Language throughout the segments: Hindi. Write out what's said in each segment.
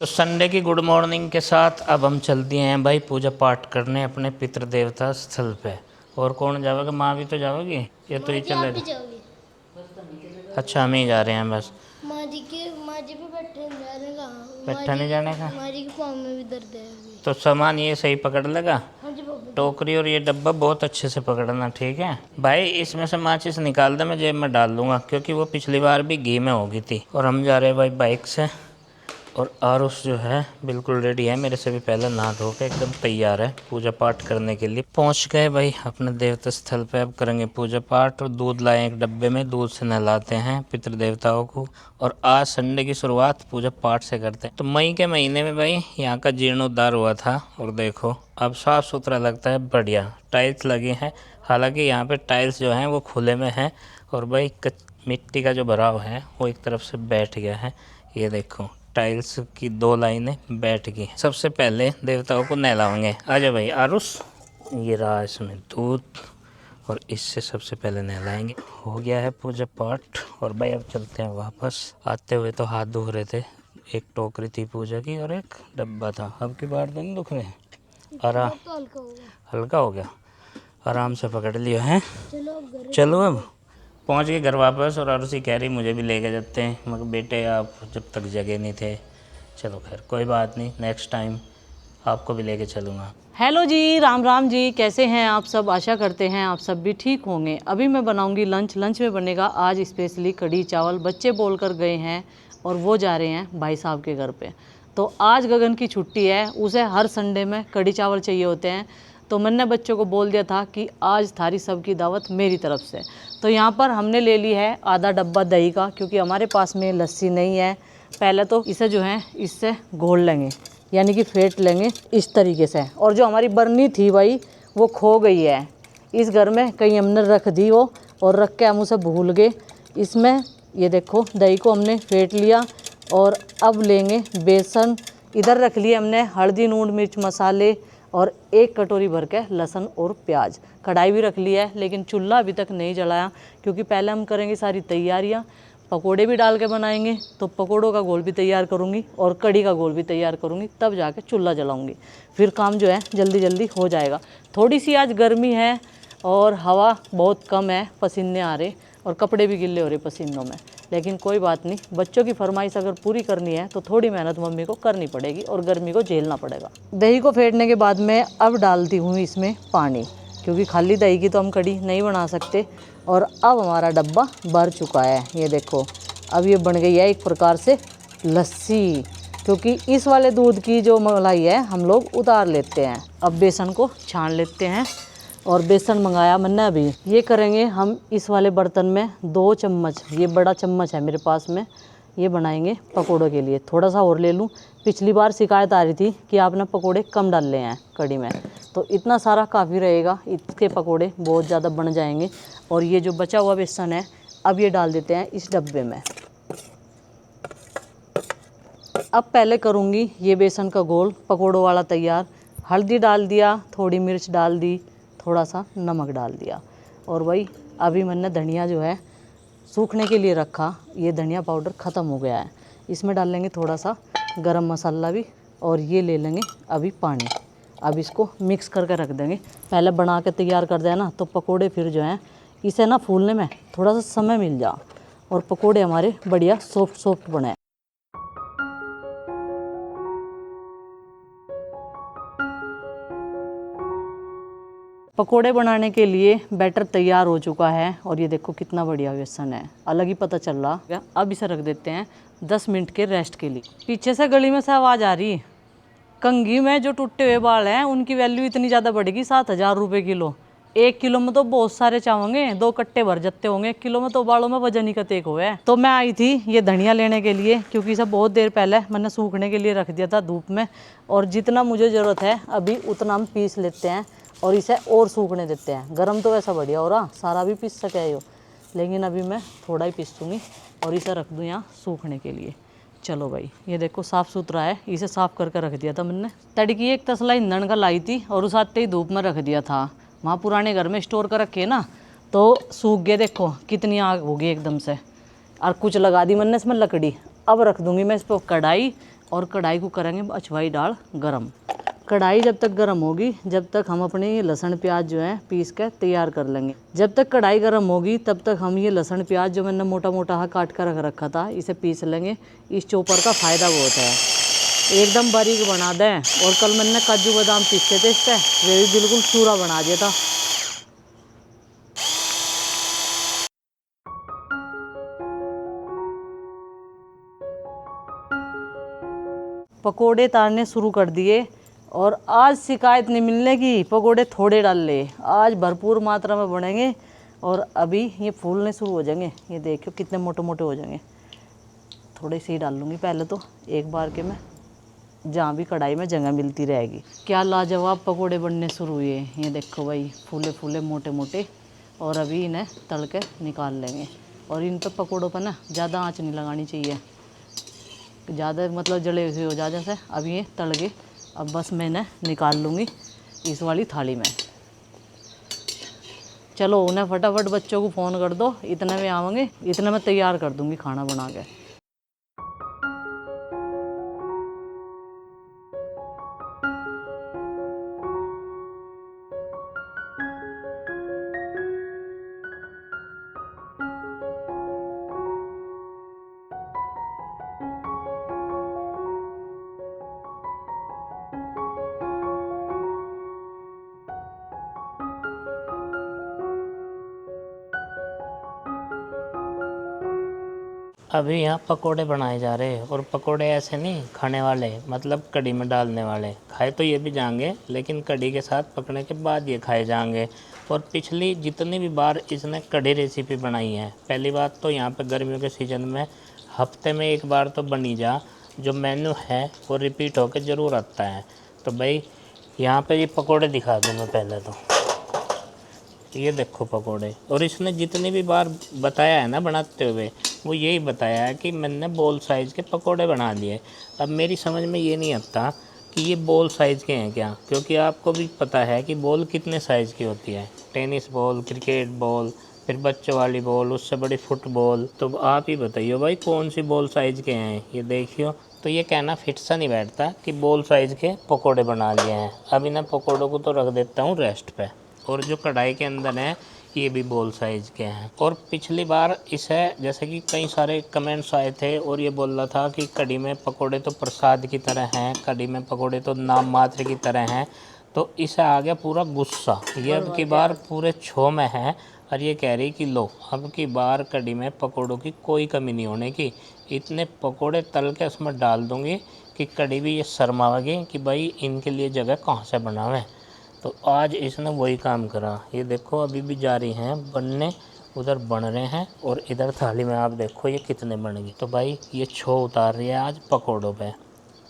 तो संडे की गुड मॉर्निंग के साथ अब हम चल दिए हैं भाई पूजा पाठ करने अपने पितृ देवता स्थल पे। और कौन जाएगा? माँ भी तो जाओगी? ये तो ही चलेगा। अच्छा, हम ही जा रहे हैं बस। माँ जी भी बैठे नहीं जाने का। बैठा नहीं जाने का? माँ जी के पाँव में भी दर्द है अभी। तो सामान ये सही पकड़ लेगा? हाँ जी बाबा। टोकरी और ये डब्बा बहुत अच्छे से पकड़ना, ठीक है भाई। इसमें से माचिस निकाल दे, मैं जेब में डाल दूंगा, क्योंकि वो पिछली बार भी घी में हो गई थी। और हम जा रहे हैं भाई बाइक से। और आरुष जो है बिल्कुल रेडी है, मेरे से भी पहले नहा धो के एकदम तैयार है पूजा पाठ करने के लिए। पहुंच गए भाई अपने देवता स्थल पे। अब करेंगे पूजा पाठ। और दूध लाए एक डब्बे में, दूध से नहलाते हैं पितृ देवताओं को। और आज संडे की शुरुआत पूजा पाठ से करते हैं। तो मई के महीने में भाई यहाँ का जीर्णोद्धार हुआ था, और देखो अब साफ सुथरा लगता है, बढ़िया टाइल्स लगी हैं। हालांकि यहाँ पे टाइल्स जो हैं वो खुले में हैं, और भाई मिट्टी का जो भराव है वो एक तरफ से बैठ गया है। ये देखो टाइल्स की 2 लाइनें बैठ गई। सबसे पहले देवताओं को नहलाएंगे। आजा भाई आरुष, ये रहा इसमें दूध, और इससे सबसे पहले नहलाएंगे। हो गया है पूजा पाठ। और भाई अब चलते हैं वापस। आते हुए तो हाथ दुख रहे थे, एक टोकरी थी पूजा की और एक डब्बा था। अब की बार तो नहीं दुख रहे? आराम, हल्का हो गया, आराम से पकड़ लिया है। चलो अब पहुंच गए घर वापस। और आरुषि कह रही मुझे भी लेके जाते हैं। मगर बेटे आप जब तक जगह नहीं थे। चलो खैर कोई बात नहीं, नेक्स्ट टाइम आपको भी लेके चलूँगा। हेलो जी, राम राम जी, कैसे हैं आप सब? आशा करते हैं आप सब भी ठीक होंगे। अभी मैं बनाऊंगी लंच में बनेगा आज स्पेशली कढ़ी चावल। बच्चे बोल कर गए हैं और वो जा रहे हैं भाई साहब के घर पे। तो आज गगन की छुट्टी है, उसे हर संडे में कढ़ी चावल चाहिए होते हैं। तो मैंने बच्चों को बोल दिया था कि आज थारी सबकी दावत मेरी तरफ से। तो यहाँ पर हमने ले ली है आधा डब्बा दही का, क्योंकि हमारे पास में लस्सी नहीं है। पहले तो इसे जो है इससे घोल लेंगे, यानी कि फेंट लेंगे इस तरीके से। और जो हमारी बर्नी थी भाई वो खो गई है इस घर में, कहीं हमने रख दी वो, और रख के हम उसे भूल गए। इसमें ये देखो दही को हमने फेंट लिया। और अब लेंगे बेसन। इधर रख लिए हमने हल्दी, नून, मिर्च, मसाले, और 1 कटोरी भर के लहसुन और प्याज। कढ़ाई भी रख लिया है, लेकिन चूल्हा अभी तक नहीं जलाया, क्योंकि पहले हम करेंगे सारी तैयारियाँ। पकोड़े भी डाल के बनाएंगे, तो पकोड़ों का घोल भी तैयार करूँगी और कढ़ी का घोल भी तैयार करूँगी, तब जाके चूल्हा जलाऊँगी। फिर काम जो है जल्दी जल्दी हो जाएगा। थोड़ी सी आज गर्मी है और हवा बहुत कम है, पसीने आ रहे और कपड़े भी गिले हो रहे पसीनों में। लेकिन कोई बात नहीं, बच्चों की फरमाइश अगर पूरी करनी है तो थोड़ी मेहनत मम्मी को करनी पड़ेगी और गर्मी को झेलना पड़ेगा। दही को फेंटने के बाद में अब डालती हूँ इसमें पानी, क्योंकि खाली दही की तो हम कढ़ी नहीं बना सकते। और अब हमारा डब्बा भर चुका है, ये देखो। अब ये बन गई है एक प्रकार से लस्सी, क्योंकि इस वाले दूध की जो मलाई है हम लोग उतार लेते हैं। अब बेसन को छान लेते हैं, और बेसन मंगाया मैंने अभी। ये करेंगे हम इस वाले बर्तन में 2 चम्मच, ये बड़ा चम्मच है मेरे पास में, ये बनाएंगे पकोड़ों के लिए। थोड़ा सा और ले लूँ, पिछली बार शिकायत आ रही थी कि आपने पकोड़े कम डाले हैं कढ़ी में, तो इतना सारा काफ़ी रहेगा। इसके पकोड़े बहुत ज़्यादा बन जाएंगे। और ये जो बचा हुआ बेसन है अब ये डाल देते हैं इस डब्बे में। अब पहले करूँगी ये बेसन का घोल पकोड़ों वाला तैयार। हल्दी डाल दिया, थोड़ी मिर्च डाल दी, थोड़ा सा नमक डाल दिया। और वही अभी मैंने धनिया जो है सूखने के लिए रखा, ये धनिया पाउडर ख़त्म हो गया है। इसमें डाल लेंगे थोड़ा सा गरम मसाला भी, और ये ले लेंगे अभी पानी। अब इसको मिक्स करके रख देंगे। पहले बना के तैयार कर दें ना, तो पकोड़े फिर जो हैं इसे ना फूलने में थोड़ा सा समय मिल जा, और पकोड़े हमारे बढ़िया सॉफ्ट सॉफ्ट बने। पकोड़े बनाने के लिए बैटर तैयार हो चुका है, और ये देखो कितना बढ़िया बेसन है, अलग ही पता चल रहा है। अब इसे रख देते हैं 10 मिनट के रेस्ट के लिए। पीछे से गली में से आवाज़ आ रही, कंघी में जो टूटे हुए बाल हैं उनकी वैल्यू इतनी ज़्यादा बढ़ेगी, 7,000 रुपये किलो। 1 किलो में तो बहुत सारे चाहोगे, 2 कट्टे भर जाते होंगे। 1 किलो में तो बालों में वजन ही कतेक हुए है। तो मैं आई थी ये धनिया लेने के लिए, क्योंकि इसे बहुत देर पहले मैंने सूखने के लिए रख दिया था धूप में। और जितना मुझे ज़रूरत है अभी उतना हम पीस लेते हैं, और इसे और सूखने देते हैं। गरम तो वैसा बढ़िया हो रहा, सारा भी पीस सके हो, लेकिन अभी मैं थोड़ा ही पीसूँगी और इसे रख दूँ यहाँ सूखने के लिए। चलो भाई, ये देखो साफ़ सुथरा है, इसे साफ़ करके रख दिया था मैंने। तड़की एक तसला ईंधन का लाई थी और उस आते ही धूप में रख दिया था। वहाँ पुराने घर में स्टोर कर रखे ना, तो सूख गए। देखो कितनी आग होगी एकदम से। और कुछ लगा दी मैंने इसमें लकड़ी। अब रख दूँगी मैं इस पर कढ़ाई, और कढ़ाई को करेंगे अछवाई डाल गरम। कढ़ाई जब तक गर्म होगी जब तक हम अपने ये लहसुन प्याज जो है पीस कर तैयार कर लेंगे। जब तक कढ़ाई गर्म होगी तब तक हम ये लहसुन प्याज जो मैंने मोटा मोटा काट कर रख रखा था इसे पीस लेंगे। इस चॉपर का फ़ायदा बहुत है, एकदम बारीक बना दें। और कल मैंने काजू बादाम पीसे थे इस पर, वे भी बिल्कुल चूरा बना दिया था। पकोड़े तारने शुरू कर दिए और आज शिकायत नहीं मिलने की, पकोड़े थोड़े डाल ले, आज भरपूर मात्रा में बनेंगे। और अभी ये फूलने शुरू हो जाएंगे, ये देखियो कितने मोटे मोटे हो जाएंगे। थोड़े से ही डाल लूँगी पहले तो एक बार के मैं, जहाँ भी कढ़ाई में जगह मिलती रहेगी। क्या लाजवाब पकोड़े बनने शुरू हुए, ये देखो भाई फूले फूले मोटे मोटे। और अभी इन्हें तल के निकाल लेंगे। और इन पर पकोड़ों पर ना ज़्यादा आँच नहीं लगानी चाहिए, ज़्यादा मतलब जले हुए हो जाए जैसे। अब ये तल गए, अब बस मैं इन्हें निकाल लूँगी इस वाली थाली में। चलो उन्हें फटाफट बच्चों को फ़ोन कर दो, इतने में आवेंगे, इतने में तैयार कर दूँगी खाना बना के। अभी यहाँ पकोड़े बनाए जा रहे हैं, और पकोड़े ऐसे नहीं खाने वाले, मतलब कढ़ी में डालने वाले। खाए तो ये भी जाएंगे लेकिन कढ़ी के साथ पकने के बाद ये खाए जाएंगे। और पिछली जितनी भी बार इसने कढ़ी रेसिपी बनाई है, पहली बात तो यहाँ पे गर्मियों के सीज़न में हफ्ते में एक बार तो बनी जा, जो मेन्यू है वो रिपीट होकर ज़रूर आता है। तो भाई यहाँ पे ये पकोड़े दिखा दूँ मैं पहले तो, ये देखो पकोड़े। और इसने जितनी भी बार बताया है ना बनाते हुए, वो यही बताया है कि मैंने बॉल साइज़ के पकोड़े बना लिए। अब मेरी समझ में ये नहीं आता कि ये बॉल साइज़ के हैं क्या, क्योंकि आपको भी पता है कि बॉल कितने साइज़ की होती है। टेनिस बॉल, क्रिकेट बॉल, फिर बच्चों वाली बॉल, उससे बड़ी फुटबॉल। तो आप ही बताइए भाई कौन सी बॉल साइज़ के हैं। ये देखियो, तो ये कहना फिट सा नहीं बैठता कि बॉल साइज़ के पकोड़े बना लिए हैं। अब इन पकोड़ों को तो रख देता हूँ रेस्ट पे। और जो कढ़ाई के अंदर है ये भी बॉल साइज़ के हैं। और पिछली बार इसे जैसे कि कई सारे कमेंट्स आए थे और ये बोल रहा था कि कढ़ी में पकोड़े तो प्रसाद की तरह हैं, कढ़ी में पकोड़े तो नाम मात्र की तरह हैं। तो इसे आ गया पूरा गुस्सा, ये अब की बार पूरे छो में है। और ये कह रही कि लो अब की बार कढ़ी में पकोड़ों की कोई कमी नहीं होने की, इतने पकोड़े तल के उसमें डाल दूँगी कि कढ़ी भी ये शर्माएगी कि भाई इनके लिए जगह कहाँ से बनावे। तो आज इसने वही काम करा। ये देखो अभी भी जारी हैं बनने, उधर बन रहे हैं और इधर थाली में आप देखो ये कितने बन गए। तो भाई ये छो उतार रही है आज पकोड़ों पे।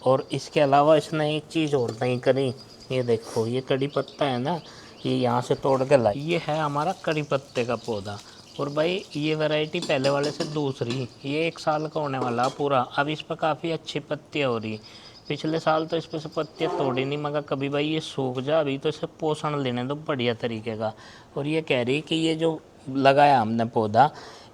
और इसके अलावा इसने एक चीज़ और नहीं करी, ये देखो ये कड़ी पत्ता है ना, ये यहाँ से तोड़ के लाई, ये है हमारा कड़ी पत्ते का पौधा। और भाई ये वैरायटी पहले वाले से दूसरी, ये 1 साल का होने वाला पूरा। अब इस पर काफ़ी अच्छी पत्तियाँ हो रही। पिछले साल तो इस पर से पत्तियाँ तोड़ी नहीं, मगर कभी भाई ये सूख जा, अभी तो इसे पोषण लेने दो बढ़िया तरीके का। और ये कह रही कि ये जो लगाया हमने पौधा,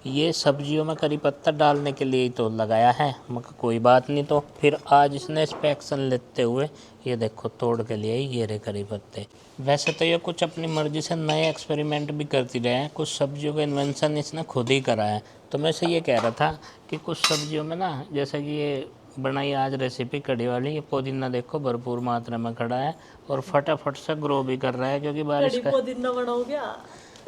ये सब्जियों में करी पत्ता डालने के लिए ही तो लगाया है, मगर कोई बात नहीं। तो फिर आज इसने इंस्पेक्शन लेते हुए ये देखो तोड़ के लिए ये रे करी पत्ते। वैसे तो ये कुछ अपनी मर्ज़ी से नए एक्सपेरिमेंट भी करती रहे हैं, कुछ सब्जियों का इन्वेंशन इसने खुद ही करा है। तो मैं से ये कह रहा था कि कुछ सब्जियों में ना, जैसे कि ये बनाई आज रेसिपी कढ़ी वाली, ये पुदीना देखो भरपूर मात्रा में खड़ा है और फटाफट से ग्रो भी कर रहा है, क्योंकि बारिश का पुदीना बनाओ क्या?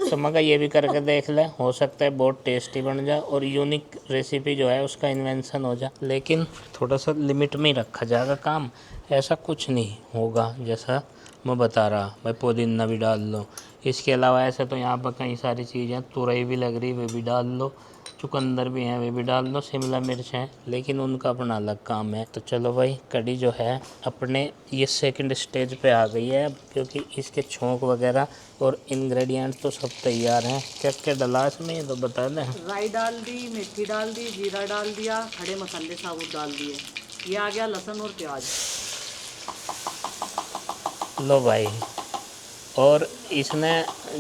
तो मगर ये भी करके देख ले, हो सकता है बहुत टेस्टी बन जाए और यूनिक रेसिपी जो है उसका इन्वेंशन हो जाए। लेकिन थोड़ा सा लिमिट में ही रखा जाएगा काम, ऐसा कुछ नहीं होगा जैसा मैं बता रहा। भाई पुदीना भी डाल लो, इसके अलावा ऐसे तो यहाँ पर कई सारी चीज़ें, तुरई भी लग रही वे भी डाल लो, चुकंदर भी हैं वे भी डाल दो, शिमला मिर्च हैं, लेकिन उनका अपना अलग काम है। तो चलो भाई कढ़ी जो है अपने ये सेकंड स्टेज पे आ गई है अब, क्योंकि इसके छोंक वगैरह और इंग्रेडिएंट तो सब तैयार हैं। क्या क्या डला इसमें ये तो बता दें। राई डाल दी, मेथी डाल दी, जीरा डाल दिया, खड़े मसाले साबुत डाल दिए। ये आ गया लहसुन और प्याज। लो भाई, और इसने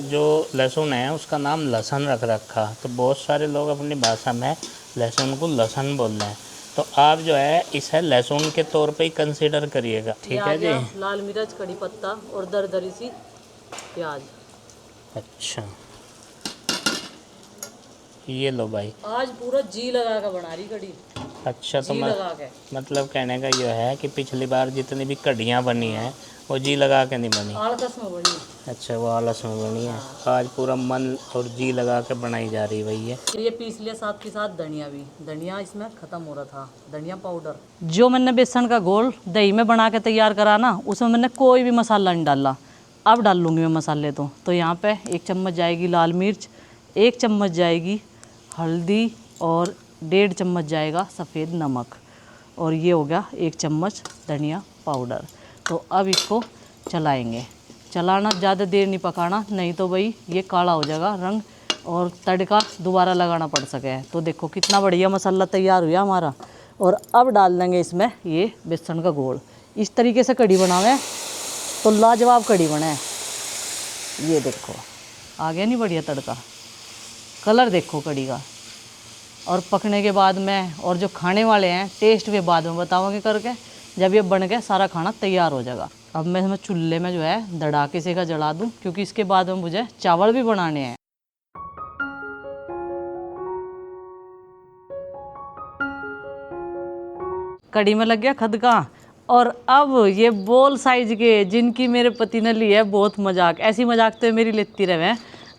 जो लहसुन है उसका नाम लहसुन रख रखा। तो बहुत सारे लोग अपनी भाषा में लहसुन को लहसुन बोल रहे हैं, तो आप जो है इसे लहसुन के तौर पे ही कंसीडर करिएगा, ठीक है जी। लाल मिर्च, कड़ी पत्ता और दरदरी सी प्याज। अच्छा, ये लो भाई। आज पूरा जी लगा कर बना रही कड़ी। अच्छा, तो जी लगा के। मतलब कहने का ये है कि पिछली बार जितनी भी कढ़ियाँ बनी हैं वो जी लगा के नहीं बनी। आलकस में बनी। अच्छा, वो आलस में बनी है। आज पूरा मन और जी लगा के बनाई जा रही भाई है। ये पीस लिया साथ के साथ धनिया भी। धनिया इसमें खत्म हो रहा था, धनिया पाउडर। जो मैंने बेसन का घोल दही में बना के तैयार करा ना, उसमें मैंने कोई भी मसाला नहीं डाला। अब डाल लूँगी मैं मसाले। तो यहाँ पे 1 चम्मच जाएगी लाल मिर्च, 1 चम्मच जाएगी हल्दी और 1.5 चम्मच जाएगा सफ़ेद नमक, और ये हो गया 1 चम्मच धनिया पाउडर। तो अब इसको चलाएंगे। चलाना, ज़्यादा देर नहीं पकाना, नहीं तो भाई ये काला हो जाएगा रंग और तड़का दोबारा लगाना पड़ सके। तो देखो कितना बढ़िया मसाला तैयार हुआ हमारा। और अब डाल देंगे इसमें ये बेसन का घोल। इस तरीके से कढ़ी बनावे तो लाजवाब कढ़ी बने। ये देखो आ गया नहीं बढ़िया तड़का, कलर देखो कढ़ी का। और पकने के बाद में, और जो खाने वाले हैं टेस्ट भी बाद में बताओगे करके, जब ये बन के सारा खाना तैयार हो जाएगा। अब मैं इसमें चूल्हे में जो है धड़ाके से का जला दूं, क्योंकि इसके बाद में मुझे चावल भी बनाने हैं। कढ़ी में लग गया खदका। और अब ये बॉल साइज के, जिनकी मेरे पति ने ली है बहुत मजाक, ऐसी मजाक तो मेरी लेती रहे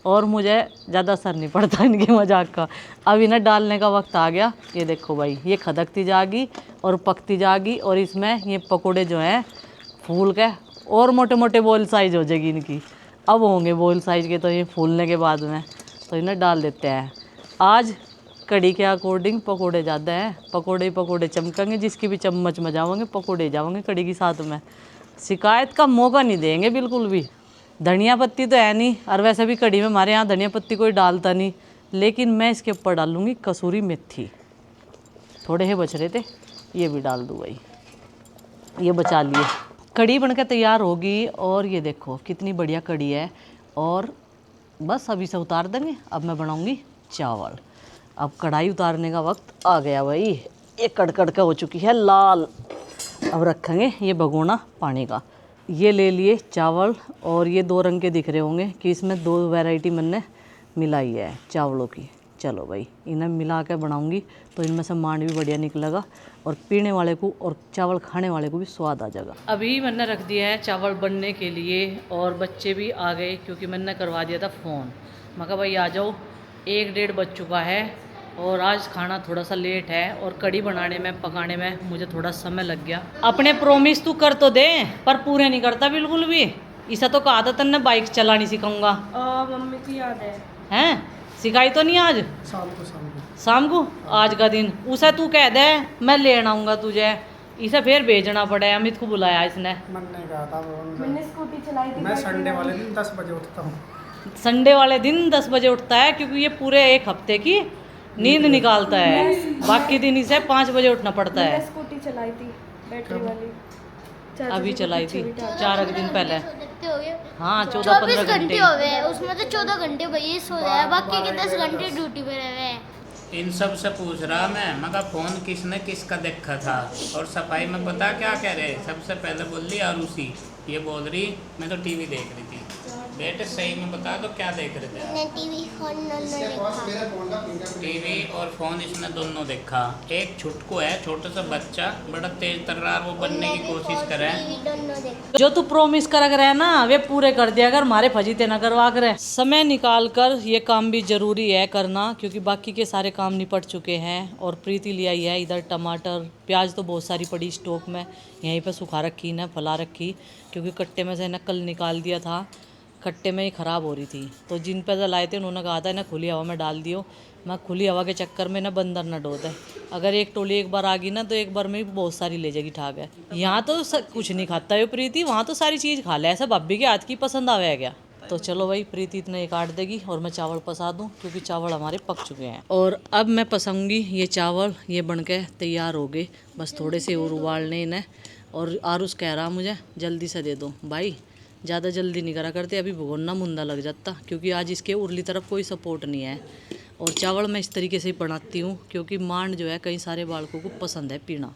और मुझे ज़्यादा असर नहीं पड़ता इनके मजाक का। अब इन्हें डालने का वक्त आ गया। ये देखो भाई, ये खदकती जाएगी और पकती जाएगी, और इसमें ये पकोड़े जो हैं फूल के और मोटे मोटे बॉल साइज हो जाएगी इनकी। अब होंगे बॉल साइज के, तो ये फूलने के बाद में तो इन्हें डाल देते हैं। आज कड़ी के अकॉर्डिंग पकोड़े ज़्यादा हैं, पकोड़े ही पकोड़े चमकेंगे, जिसकी भी चम्मच में जाओगे पकोड़े जाओगे कड़ी के साथ में। शिकायत का मौका नहीं देंगे बिल्कुल भी। धनिया पत्ती तो है नहीं, और वैसे भी कड़ी में हमारे यहाँ धनिया पत्ती कोई डालता नहीं, लेकिन मैं इसके ऊपर डालूँगी कसूरी मेथी। थोड़े ही बच रहे थे, ये भी डाल दूँ भाई, ये बचा लिए। कड़ी बनकर तैयार होगी, और ये देखो कितनी बढ़िया कड़ी है। और बस अभी से उतार देंगे। अब मैं बनाऊँगी चावल। अब कढ़ाई उतारने का वक्त आ गया भाई। ये कड़कड़ का हो चुकी है लाल। अब रखेंगे ये भगोना पानी का। ये ले लिए चावल, और ये 2 रंग के दिख रहे होंगे कि इसमें 2 वैरायटी मैंने मिलाई है चावलों की। चलो भाई, इन्हें मिला के बनाऊँगी तो इनमें से मांड भी बढ़िया निकलेगा, और पीने वाले को और चावल खाने वाले को भी स्वाद आ जाएगा। अभी मैंने रख दिया है चावल बनने के लिए, और बच्चे भी आ गए क्योंकि मैंने करवा दिया था फ़ोन। मैं कहा भाई आ जाओ, 1-1:30 बज चुका है, और आज खाना थोड़ा सा लेट है, और कड़ी बनाने में पकाने में मुझे थोड़ा समय लग गया। अपने प्रोमिस तू कर तो दे, पर पूरे नहीं करता बिल्कुल भी। इसे तो कहा था तन्ने बाइक चलानी सिखाऊंगा। मम्मी की याद है। हैं, सिखाई तो नहीं आज? शाम को आज का दिन उसे तू कह दे मैं लेन आऊँगा तुझे। इसे फिर भेजना पड़ा, अमित को बुलाया इसने। मन नहीं कहा था, मैंने स्कूटी चलाई थी। मैं संडे वाले दिन 10 बजे उठता हूँ। संडे वाले दिन 10 बजे उठता है, क्योंकि ये पूरे 1 हफ्ते की नींद निकालता है। बाकी दिन इसे 5 बजे उठना पड़ता है। स्कूटी चलाई थी बैटरी वाली, अभी चलाई थी 4 दिन पहले। हो गए। हाँ, 14-15 घंटे हो गए उसमें तो 14 घंटे भैया सो रहा है, बाकी के 10 घंटे ड्यूटी पे रहे हैं। इन सब से पूछ रहा मैं कहा फ़ोन किसने किसका देखा था, और सफाई में पता क्या कह रहे, सबसे पहले बोल रही आरूसी, ये बोल रही मैं तो टीवी देख रही थी। बेटे सही में बता दो क्या देख रहे थे? मैंने टीवी टीवी और फ़ोन इसने दोनों देखा। एक छुटकू है, छोटा सा बच्चा, बड़ा तेज तर्रार, वो बनने की कोशिश करे। जो तू प्रोमिस कर रहा है ना, वे पूरे कर दिया कर, हमारे फजीते ना करवा कर। समय निकाल कर ये काम भी जरूरी है करना, क्योंकि बाकी के सारे काम निपट चुके हैं। और प्रीति ले आई है इधर टमाटर, प्याज तो बहुत सारी पड़ी स्टॉक में, यहीं पे सुखा रखी ना फैला रखी, क्योंकि कट्टे में से ना कल निकाल दिया था, कट्टे में ही ख़राब हो रही थी। तो जिन पे लाए थे उन्होंने कहा था ना खुली हवा में डाल दियो। मैं खुली हवा के चक्कर में ना बंदर ना डोद है। अगर एक टोली एक बार आ गई ना, तो एक बार में ही बहुत सारी ले जाएगी ठाक है। यहाँ तो कुछ नहीं खाता है प्रीति, वहाँ तो सारी चीज़ खा ले। ऐसा भाभी के हाथ की पसंद आवे है क्या? तो चलो भाई, प्रीति इतना ही काट देगी और मैं चावल पसा दूँ, क्योंकि चावल हमारे पक चुके हैं। और अब मैं पसाऊँगी ये चावल। ये बन के तैयार हो गए, बस थोड़े से और उबालने इन्हें। और आरुष कह रहा मुझे जल्दी से दे दो। भाई ज़्यादा जल्दी नहीं करा करते, अभी भगोना मुंदा लग जाता, क्योंकि आज इसके उरली तरफ कोई सपोर्ट नहीं है। और चावल मैं इस तरीके से ही बनाती हूँ क्योंकि मांड जो है कई सारे बालकों को पसंद है पीना।